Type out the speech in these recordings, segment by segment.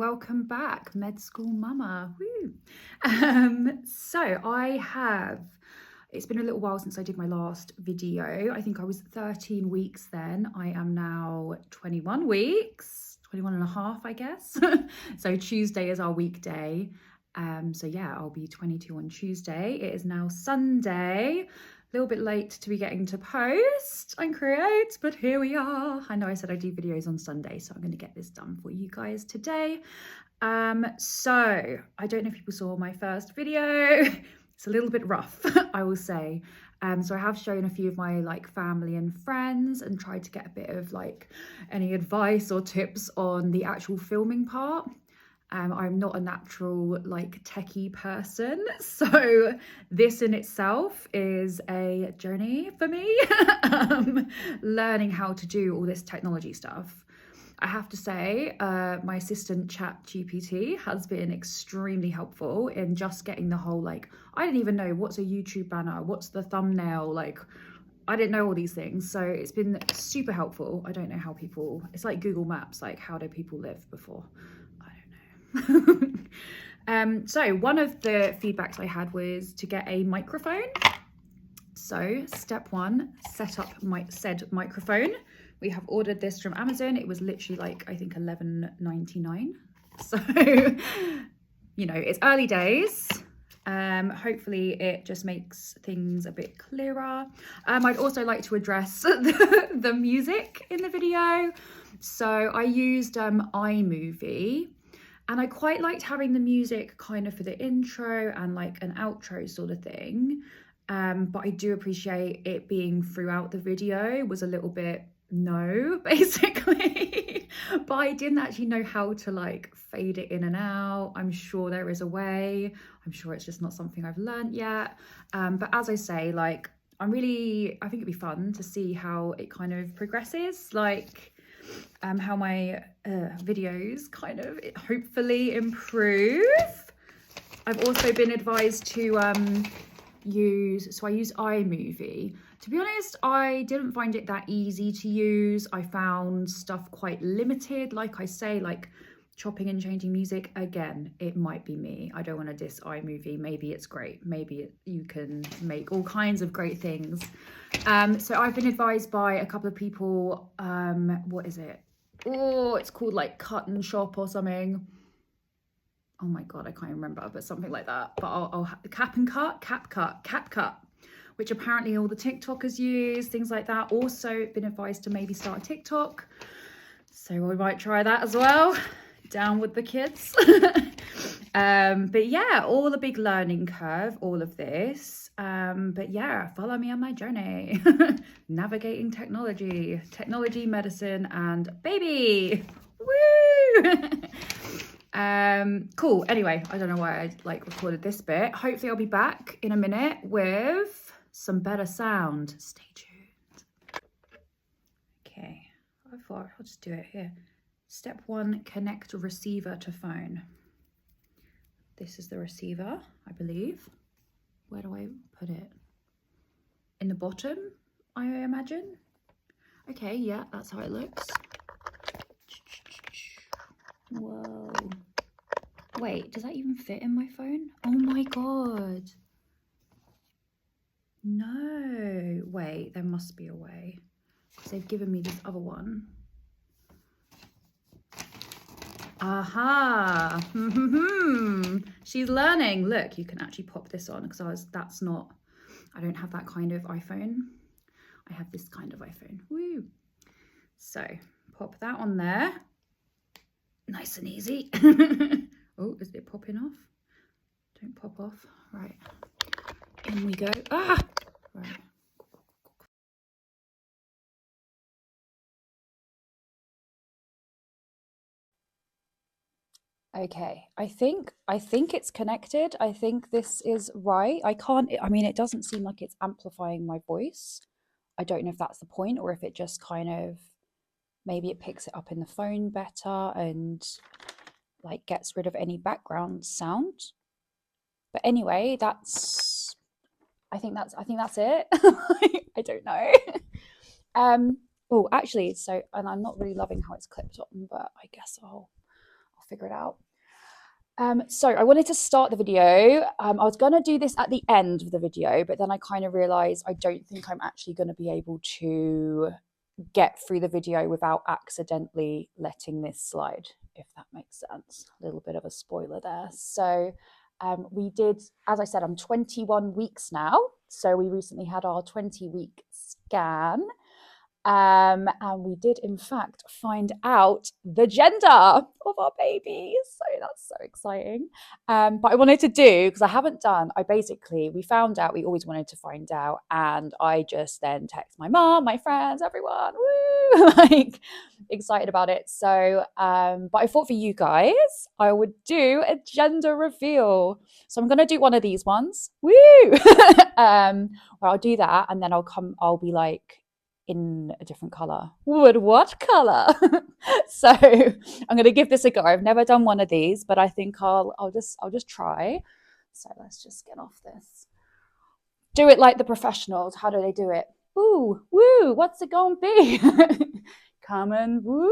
welcome back, Med School Mama. Woo. It's been a little while since I did my last video. I think I was 13 weeks then. I am now 21 weeks, 21 and a half, I guess. So Tuesday is our weekday. So yeah, I'll be 22 on Tuesday. It is now Sunday. A little bit late to be getting to post and create, but here we are. I know I said I do videos on Sunday, so I'm going to get this done for you guys today. So I don't know if people saw my first video. It's a little bit rough, I will say. So I have shown a few of my family and friends and tried to get a bit of any advice or tips on the actual filming part. I'm not a natural techie person, so this in itself is a journey for me. Learning how to do all this technology stuff. I have to say, my assistant ChatGPT has been extremely helpful in just getting the whole I didn't even know what's a YouTube banner, what's the thumbnail, I didn't know all these things, so it's been super helpful. I don't know how people, it's like Google Maps, how do people live before? So one of the feedbacks I had was to get a microphone. So step one, set up said microphone. We have ordered this from Amazon. It was literally I think $11.99. So it's early days. Hopefully it just makes things a bit clearer. I'd also like to address the music in the video. So I used iMovie. And I quite liked having the music kind of for the intro and an outro sort of thing. But I do appreciate it being throughout the video was a little bit no, basically. But I didn't actually know how to fade it in and out. I'm sure there is a way. I'm sure it's just not something I've learned yet. But as I say, I think it'd be fun to see how it kind of progresses. How my videos kind of hopefully improve. I've also been advised to I use iMovie. To be honest, I didn't find it that easy to use. I found stuff quite limited, like I say, chopping and changing music. Again, it might be me. I don't want to diss iMovie. Maybe it's great. Maybe you can make all kinds of great things. So I've been advised by a couple of people, what is it? Oh, it's called Cut and Shop or something. Oh my God, I can't remember, but something like that. But I'll CapCut, which apparently all the TikTokers use, things like that. Also been advised to maybe start a TikTok. So we might try that as well. Down with the kids. But yeah, all a big learning curve, all of this. But yeah, follow me on my journey. Navigating technology, medicine, and baby. Woo! Cool. Anyway, I don't know why I recorded this bit. Hopefully I'll be back in a minute with some better sound. Stay tuned. Okay, I thought I'll just do it here. Step one, connect receiver to phone. This is the receiver, I believe. Where do I put it? In the bottom, I imagine. Okay, yeah, that's how it looks. Whoa. Wait, does that even fit in my phone? Oh my God. No, wait, there must be a way. Because they've given me this other one. Aha. She's learning. Look, you can actually pop this on because I don't have that kind of iPhone. I have this kind of iPhone. Woo. So pop that on there. Nice and easy. Oh, is it popping off? Don't pop off. Right. In we go. Ah! Right. Okay, I think it's connected. I think this is right. I mean, it doesn't seem like it's amplifying my voice. I don't know if that's the point or if it just kind of, maybe it picks it up in the phone better and gets rid of any background sound. But anyway, I think that's it. I don't know. Oh, actually, and I'm not really loving how it's clipped on, but I guess I'll figure it out. So I wanted to start the video. I was going to do this at the end of the video, but then I kind of realized I don't think I'm actually going to be able to get through the video without accidentally letting this slide, if that makes sense. A little bit of a spoiler there. So we did, as I said, I'm 21 weeks now. So we recently had our 20-week scan. And we did, in fact, find out the gender of our baby. So that's so exciting. But I wanted to do, because I haven't done, we found out, we always wanted to find out. And I just then text my mom, my friends, everyone, woo, like excited about it. So, but I thought for you guys, I would do a gender reveal. So I'm going to do one of these ones, woo. Where I'll do that. And then I'll be like, in a different color. What color? So I'm gonna give this a go. I've never done one of these, but I think I'll just try. So let's just get off this. Do it like the professionals. How do they do it? Ooh, woo, what's it gonna be? Come and woo.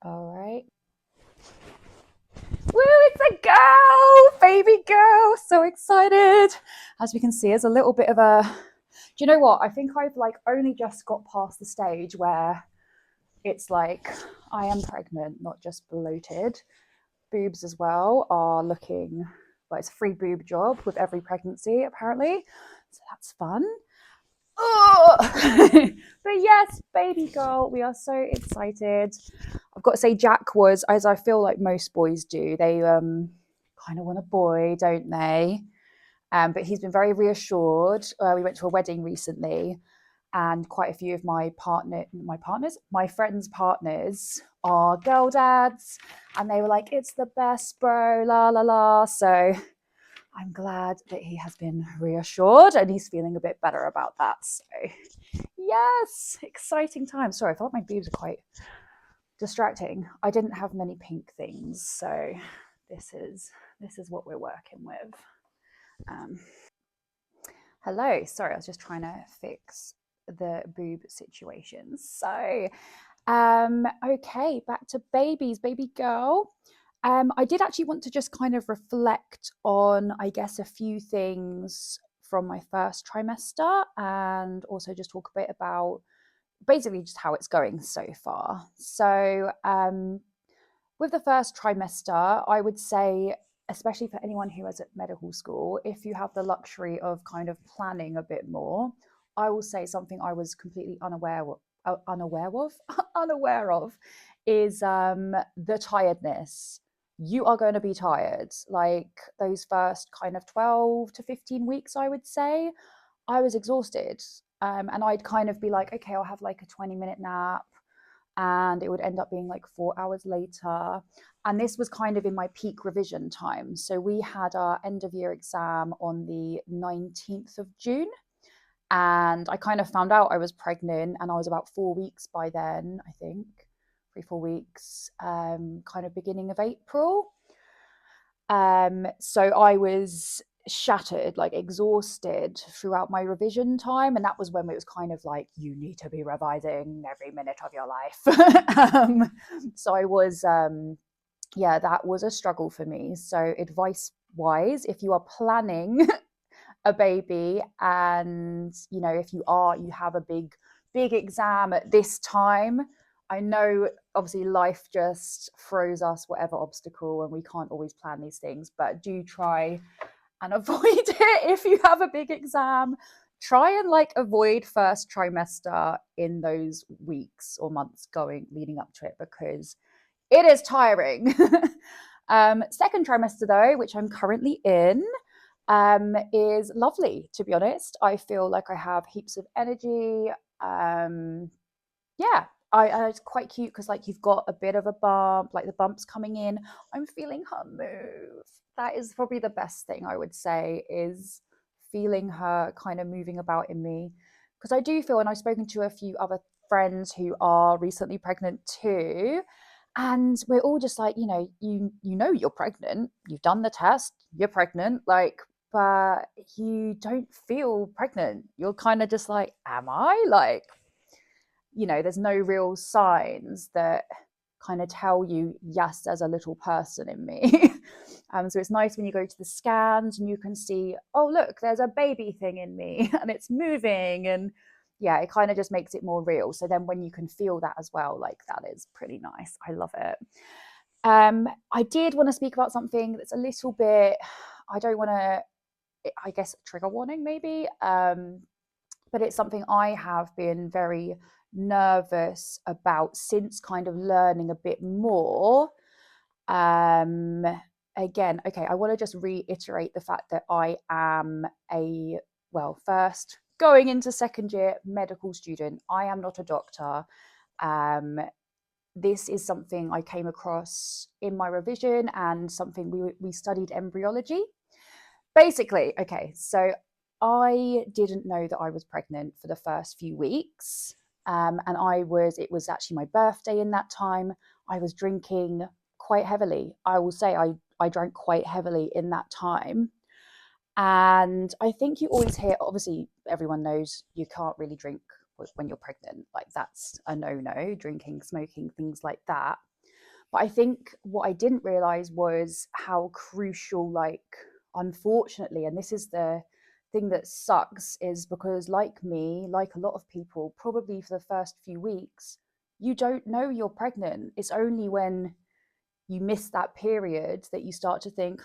All right. Woo, it's a girl, baby girl. So excited. As we can see, there's a little bit of a, do you know what? I think I've like only just got past the stage where it's like I am pregnant, not just bloated. Boobs as well are looking, well, it's a free boob job with every pregnancy apparently. So that's fun. Oh! But yes, baby girl, we are so excited. I've got to say, Jack was, as I feel like most boys do, they kind of want a boy, don't they? But he's been very reassured. We went to a wedding recently, and quite a few of my friends' partners are girl dads, and they were like, "It's the best, bro, la la la." So I'm glad that he has been reassured, and he's feeling a bit better about that. So yes, exciting time. Sorry, I felt my boobs are quite distracting. I didn't have many pink things, so this is what we're working with. Hello, sorry, I was just trying to fix the boob situation. So, okay, back to babies, baby girl. I did actually want to just kind of reflect on, I guess, a few things from my first trimester, and also just talk a bit about basically just how it's going so far. So, with the first trimester, I would say, especially for anyone who is at medical school, if you have the luxury of kind of planning a bit more, I will say something I was completely unaware of is the tiredness. You are going to be tired. Like those first kind of 12 to 15 weeks, I would say, I was exhausted. And I'd kind of be like, okay, I'll have like a 20-minute nap, and it would end up being like 4 hours later. And this was kind of in my peak revision time. So we had our end of year exam on the 19th of June. And I kind of found out I was pregnant, and I was about 4 weeks by then, I think, 3-4 weeks, kind of beginning of April. So I was shattered, like exhausted throughout my revision time, and that was when it was kind of like, you need to be revising every minute of your life. So I was that was a struggle for me. So advice wise, if you are planning a baby, and if you have a big exam at this time, I know obviously life just throws us whatever obstacle and we can't always plan these things, but do try and avoid it. If you have a big exam, try and like avoid first trimester in those weeks or months leading up to it, because it is tiring. Second trimester though, which I'm currently in, is lovely, to be honest. I feel like I have heaps of energy. It's quite cute because like you've got a bit of a bump, like the bump's coming in. I'm feeling her move. That is probably the best thing I would say, is feeling her kind of moving about in me. Because I do feel, and I've spoken to a few other friends who are recently pregnant too, and we're all just like, you know you're pregnant, you've done the test, you're pregnant, like, but you don't feel pregnant. You're kind of just like, am I? Like, there's no real signs that kind of tell you, yes, there's a little person in me. So it's nice when you go to the scans and you can see, oh, look, there's a baby thing in me and it's moving. And yeah, it kind of just makes it more real. So then when you can feel that as well, like that is pretty nice. I love it. I did want to speak about something that's a little bit, I don't want to, I guess, trigger warning maybe, but it's something I have been very nervous about since kind of learning a bit more. Again, okay, I want to just reiterate the fact that I am first going into second year medical student. I am not a doctor. This is something I came across in my revision and something we studied embryology. Basically, okay, so I didn't know that I was pregnant for the first few weeks. And it was actually my birthday in that time. I was drinking quite heavily. I will say I drank quite heavily in that time. And I think you always hear, obviously, everyone knows you can't really drink when you're pregnant. Like, that's a no-no, drinking, smoking, things like that. But I think what I didn't realize was how crucial, like, unfortunately, and this is the thing that sucks, is because, like me, like a lot of people, probably for the first few weeks, you don't know you're pregnant. It's only when you miss that period that you start to think,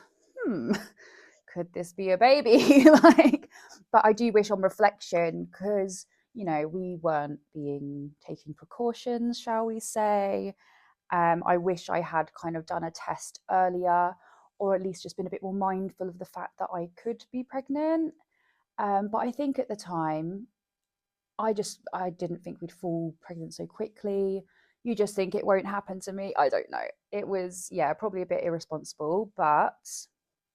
could this be a baby? Like, but I do wish on reflection, because, you know, we weren't taking precautions, shall we say. I wish I had kind of done a test earlier, or at least just been a bit more mindful of the fact that I could be pregnant. But I think at the time, I didn't think we'd fall pregnant so quickly. You just think it won't happen to me. I don't know. It was, yeah, probably a bit irresponsible, but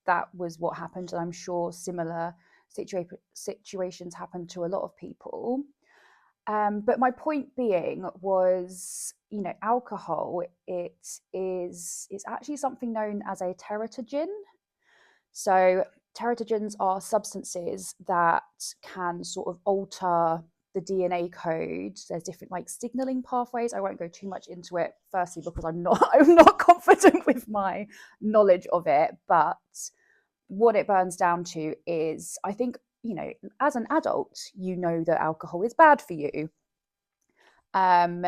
that was what happened. And I'm sure similar situations happen to a lot of people. But my point being was, you know, alcohol, it's actually something known as a teratogen. So teratogens are substances that can sort of alter the DNA code. There's different like signaling pathways. I won't go too much into it, firstly because I'm not confident with my knowledge of it. But what it burns down to is, I think, you know, as an adult, you know that alcohol is bad for you. And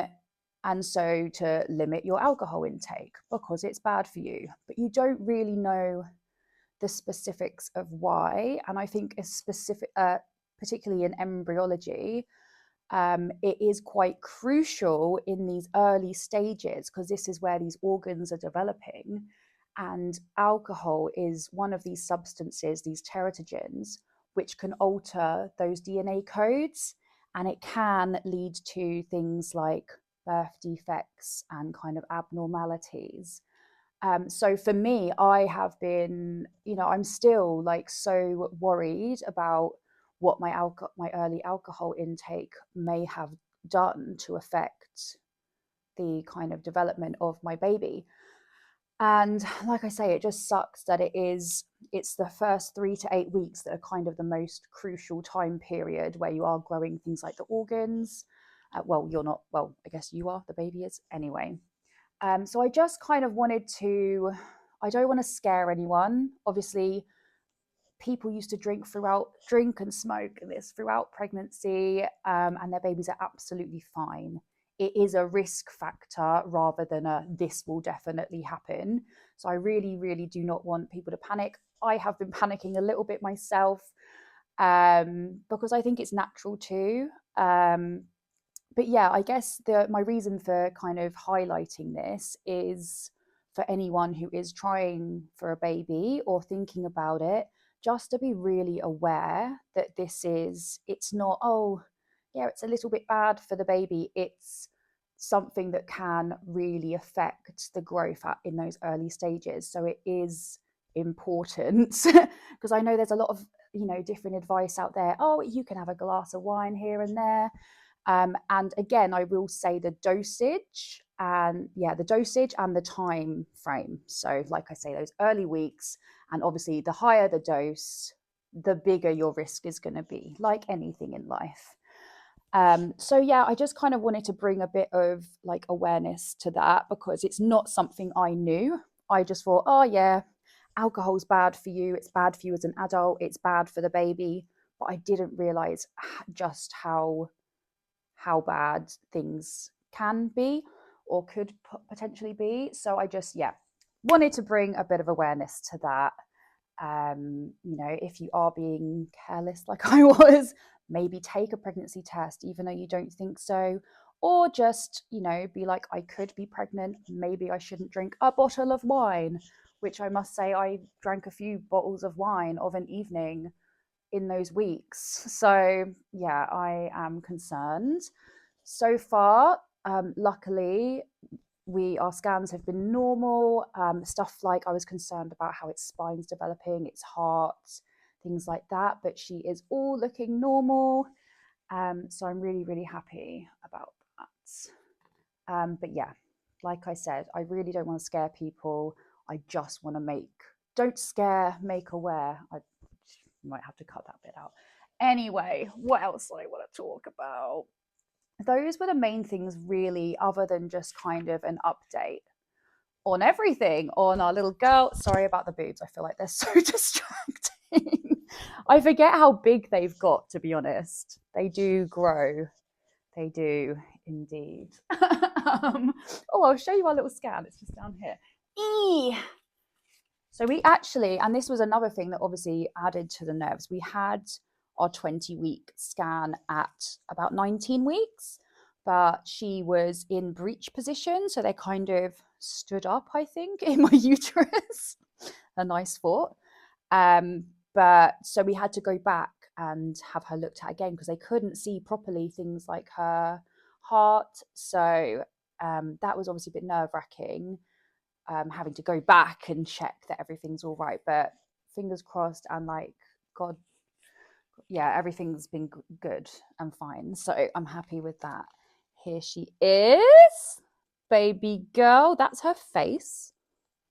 so to limit your alcohol intake because it's bad for you, but you don't really know the specifics of why. And I think particularly in embryology, it is quite crucial in these early stages because this is where these organs are developing. And alcohol is one of these substances, these teratogens, which can alter those DNA codes. And it can lead to things like birth defects and kind of abnormalities. So for me, I have been, you know, I'm still like so worried about what my early alcohol intake may have done to affect the kind of development of my baby. And like I say, it just sucks that it's the first 3 to 8 weeks that are kind of the most crucial time period where you are growing things like the organs. Well, you're not, well, I guess you are, the baby is anyway. So I just kind of wanted to, I don't want to scare anyone. Obviously, people used to drink and smoke this throughout pregnancy, and their babies are absolutely fine. It is a risk factor rather than this will definitely happen. So I really, really do not want people to panic. I have been panicking a little bit myself, because I think it's natural too. But yeah, I guess my reason for kind of highlighting this is for anyone who is trying for a baby or thinking about it, just to be really aware that it's not, oh, yeah, it's a little bit bad for the baby. It's something that can really affect the growth in those early stages. So it is important because I know there's a lot of, you know, different advice out there. Oh, you can have a glass of wine here and there. And again, I will say the dosage and the time frame. So like I say, those early weeks, and obviously the higher the dose, the bigger your risk is going to be, like anything in life. So yeah, I just kind of wanted to bring a bit of like awareness to that because it's not something I knew. I just thought, oh yeah, alcohol's bad for you. It's bad for you as an adult. It's bad for the baby. But I didn't realize just how bad things can be or could potentially be. So I just, yeah, wanted to bring a bit of awareness to that. If you are being careless like I was, maybe take a pregnancy test, even though you don't think so. Or just, be like, I could be pregnant. Maybe I shouldn't drink a bottle of wine, which I must say, I drank a few bottles of wine of an evening in those weeks. So, yeah, I am concerned. So far, luckily, our scans have been normal. Stuff like I was concerned about how its spine's developing, its heart, things like that. But she is all looking normal. So I'm really, really happy about that. But yeah, like I said, I really don't want to scare people. I just want to don't scare, make aware. I might have to cut that bit out. Anyway, what else do I want to talk about? Those were the main things, really, other than just kind of an update on everything, on our little girl. Sorry about the boobs. I feel like they're so distracting. I forget how big they've got, to be honest. They do grow. They do indeed. I'll show you our little scan. It's just down here. So we actually, and this was another thing that obviously added to the nerves, we had our 20-week scan at about 19 weeks, but she was in breech position. So they kind of stood up, I think, in my uterus. A nice thought. But so we had to go back and have her looked at again because they couldn't see properly things like her heart. So that was obviously a bit nerve-wracking. Having to go back and check that everything's all right, but fingers crossed, and like, God, yeah, everything's been good and fine, so I'm happy with that. Here she is, baby girl. That's her face.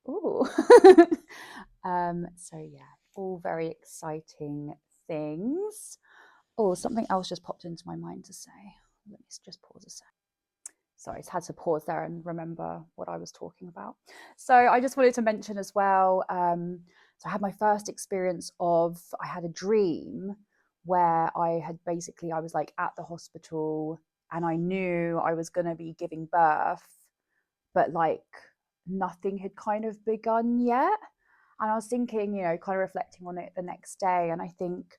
Ooh. So yeah, all very exciting things. Oh, something else just popped into my mind to say. Let me just pause a sec. Sorry, I just had to pause there and remember what I was talking about. So I just wanted to mention as well, so I had my first experience I had a dream where I was like at the hospital and I knew I was going to be giving birth, but like nothing had kind of begun yet. And I was thinking, kind of reflecting on it the next day. And I think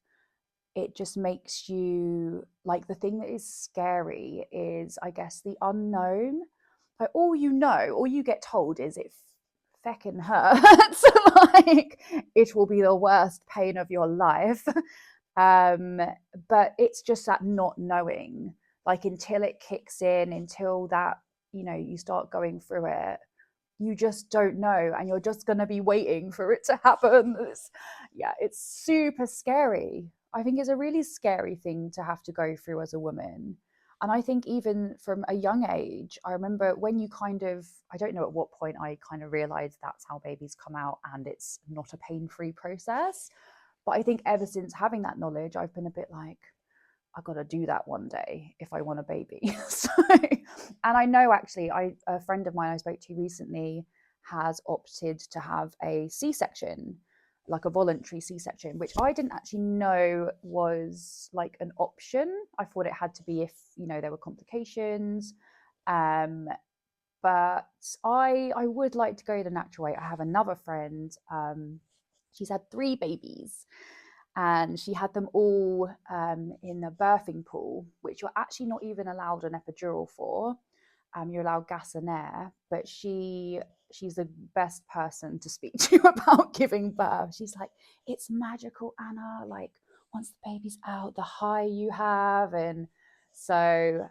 it just makes you, like, the thing that is scary is, I guess, the unknown. Like, all you get told is it feckin' hurts. Like, it will be the worst pain of your life. But it's just that not knowing, like, until it kicks in, until that, you start going through it, you just don't know, and you're just going to be waiting for it to happen. It's super scary. I think it's a really scary thing to have to go through as a woman. And I think even from a young age, I remember when I don't know at what point I kind of realized that's how babies come out and it's not a pain-free process. But I think ever since having that knowledge, I've been a bit like, I got to do that one day if I want a baby. And I know actually, a friend of mine I spoke to recently has opted to have a C-section, like a voluntary C-section, which I didn't actually know was like an option. I thought it had to be if, there were complications. But I would like to go the natural way. I have another friend, she's had 3 babies and she had them all in a birthing pool, which you're actually not even allowed an epidural for. You're allowed gas and air, but she's the best person to speak to about giving birth. She's like, it's magical, Anna. Like, once the baby's out, the high you have. And so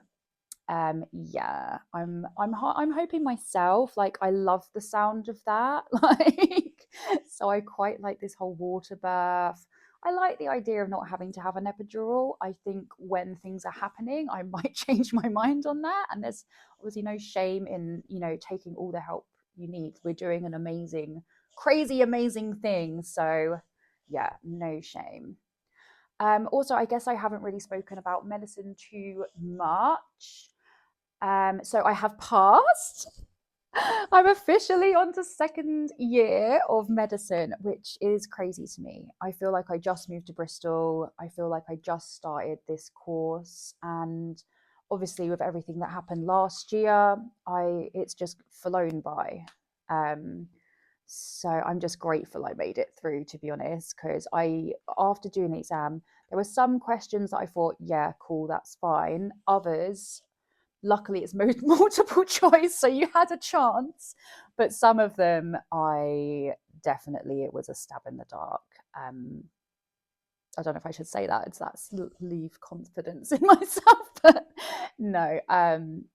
yeah, I'm hoping myself, like, I love the sound of that. Like, so I quite like this whole water birth. I like the idea of not having to have an epidural. I think when things are happening, I might change my mind on that. And there's obviously no shame in, taking all the help you need. We're doing an amazing, crazy, amazing thing. So yeah, no shame. Also, I guess I haven't really spoken about medicine too much. So I have passed. I'm officially on to second year of medicine, which is crazy to me. I feel like I just moved to Bristol. I feel like I just started this course, and obviously with everything that happened last year, I it's just flown by. Um, so I'm just grateful I made it through, to be honest, because I after doing the exam, there were some questions that I thought, yeah, cool, that's fine. Others, luckily it's multiple choice, so you had a chance, but some of them I definitely, it was a stab in the dark. I don't know if I should say that, it's that's leave confidence in myself, but no,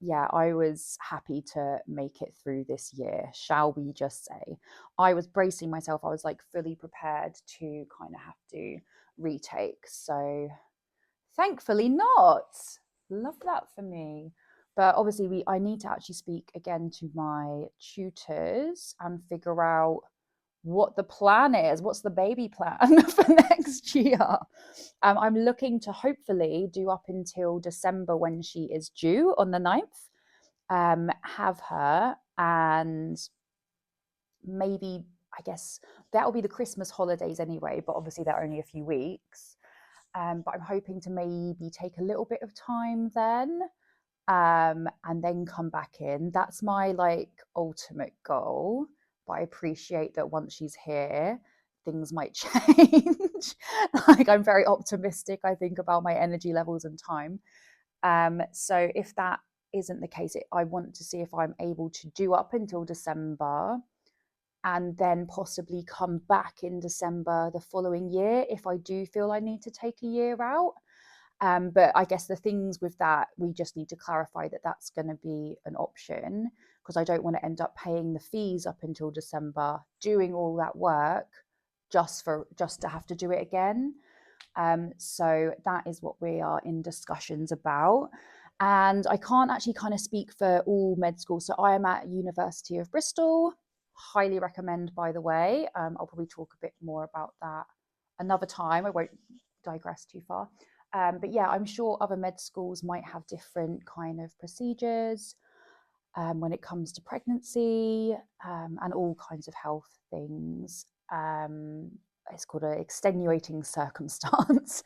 yeah, I was happy to make it through this year, shall we just say. I was bracing myself, I was like fully prepared to kind of have to retake, so thankfully not. Love that for me. But obviously I need to actually speak again to my tutors and figure out what the plan is. What's the baby plan for next year? I'm looking to hopefully do up until December when she is due on the 9th. Have her, and maybe, I guess that'll be the Christmas holidays anyway, but obviously they're only a few weeks. But I'm hoping to maybe take a little bit of time then, and then come back in. That's my like ultimate goal. But I appreciate that once she's here, things might change. Like I'm very optimistic, I think, about my energy levels and time. So if that isn't the case, I want to see if I'm able to do up until December and then possibly come back in December the following year if I do feel I need to take a year out. But I guess the things with that, we just need to clarify that that's going to be an option, because I don't want to end up paying the fees up until December, doing all that work just to have to do it again. So that is what we are in discussions about. And I can't actually kind of speak for all med schools. So I am at University of Bristol. Highly recommend, by the way. I'll probably talk a bit more about that another time. I won't digress too far. But yeah, I'm sure other med schools might have different kind of procedures when it comes to pregnancy and all kinds of health things. It's called an extenuating circumstance.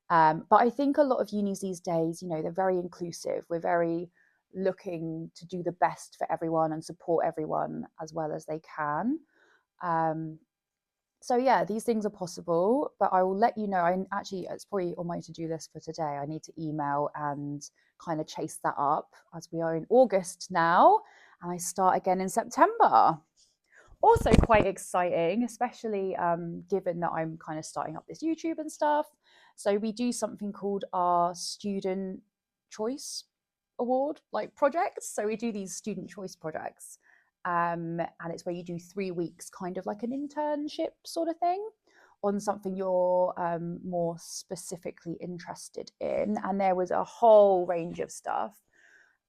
But I think a lot of unis these days, they're very inclusive. We're very looking to do the best for everyone and support everyone as well as they can. So yeah, these things are possible, but I will let you know. It's probably on my to-do list for today. I need to email and kind of chase that up, as we are in August now, and I start again in September. Also quite exciting, especially given that I'm kind of starting up this YouTube and stuff. So we do something called our Student Choice Award, like projects. So we do these student choice projects, and it's where you do 3 weeks, kind of like an internship sort of thing, on something you're more specifically interested in. And there was a whole range of stuff.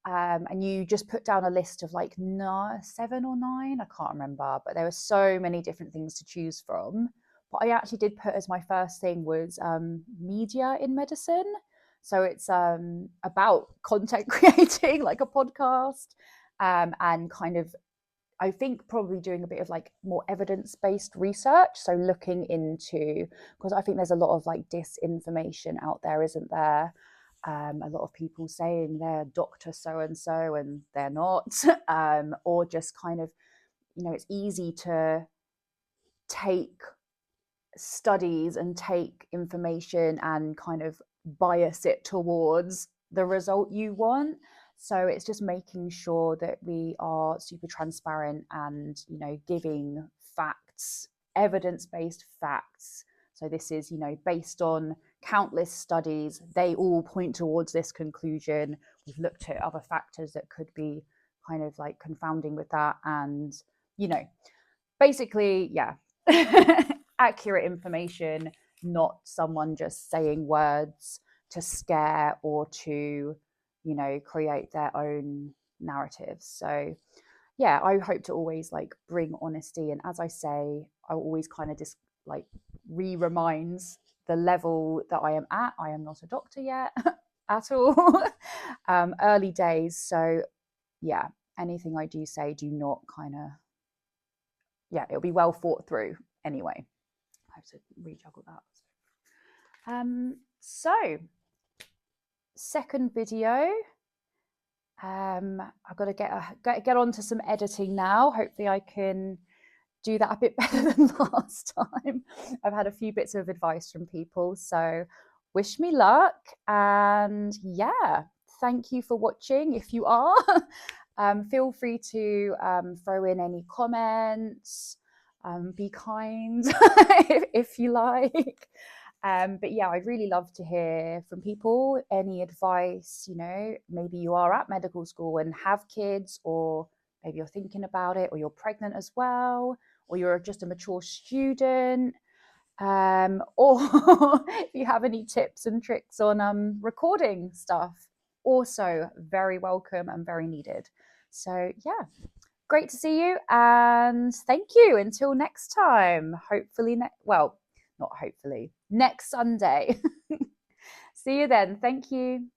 And you just put down a list of like 7 or 9, I can't remember, but there were so many different things to choose from. But I actually did put as my first thing was media in medicine. So it's about content creating, like a podcast, and kind of, I think, probably doing a bit of like more evidence-based research. So looking into, because I think there's a lot of like disinformation out there, isn't there? A lot of people saying they're Dr. So and so and they're not, or just kind of, it's easy to take studies and take information and kind of bias it towards the result you want. So it's just making sure that we are super transparent and, giving facts, evidence-based facts. So this is, based on countless studies. They all point towards this conclusion. We've looked at other factors that could be kind of like confounding with that. And, basically, yeah, accurate information, not someone just saying words to scare or to, create their own narratives. So yeah, I hope to always like bring honesty. And as I say, I always kind of just like reminds the level that I am at. I am not a doctor yet at all. Early days. So yeah, anything I do say, do not kind of, yeah, it'll be well thought through anyway. I have to rejuggle that. So second video. I've got to get on to some editing now. Hopefully I can do that a bit better than last time. I've had a few bits of advice from people, so wish me luck. And yeah, thank you for watching. If you are, feel free to throw in any comments, be kind if you like. But yeah, I'd really love to hear from people, any advice. Maybe you are at medical school and have kids, or maybe you're thinking about it, or you're pregnant as well, or you're just a mature student, or if you have any tips and tricks on recording stuff, also very welcome and very needed. So yeah, great to see you, and thank you. Until next time, hopefully, not hopefully, next Sunday. See you then. Thank you.